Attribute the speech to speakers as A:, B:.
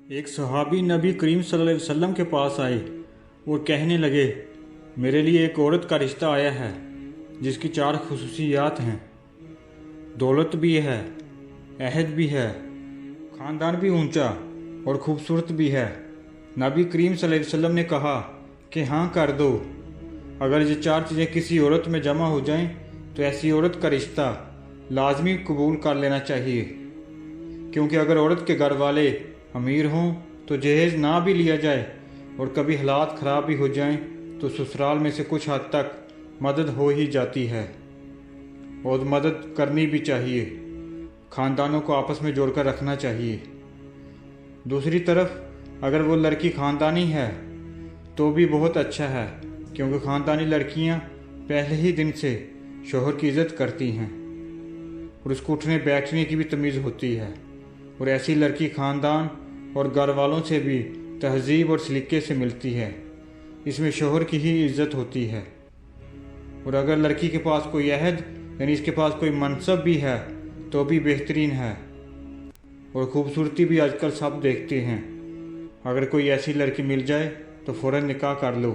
A: एक सहाबी नबी करीम सल्लल्लाहु अलैहि वसल्लम के पास आए और कहने लगे, मेरे लिए एक औरत का रिश्ता आया है जिसकी 4 खुसूसियात हैं। दौलत भी है, अहद भी है, ख़ानदान भी ऊंचा और खूबसूरत भी है। नबी करीम सल्लल्लाहु अलैहि वसल्लम ने कहा कि हाँ कर दो। अगर ये 4 चीज़ें किसी औरत में जमा हो जाएं तो ऐसी औरत का रिश्ता लाजमी कबूल कर लेना चाहिए, क्योंकि अगर औरत के घर वाले अमीर हों तो जहेज़ ना भी लिया जाए और कभी हालात ख़राब भी हो जाएं तो ससुराल में से कुछ हद तक मदद हो ही जाती है और मदद करनी भी चाहिए। ख़ानदानों को आपस में जोड़कर रखना चाहिए। दूसरी तरफ अगर वो लड़की ख़ानदानी है तो भी बहुत अच्छा है, क्योंकि ख़ानदानी लड़कियां पहले ही दिन से शोहर की इज़्ज़त करती हैं और उसको उठने बैठने की भी तमीज़ होती है। और ऐसी लड़की ख़ानदान और घर वालों से भी तहज़ीब और सलीके से मिलती है। इसमें शोहर की ही इज़्ज़त होती है। और अगर लड़की के पास कोई अहद यानी इसके पास कोई मनसब भी है तो भी बेहतरीन है। और ख़ूबसूरती भी आजकल सब देखते हैं। अगर कोई ऐसी लड़की मिल जाए तो फ़ौरन निकाह कर लो।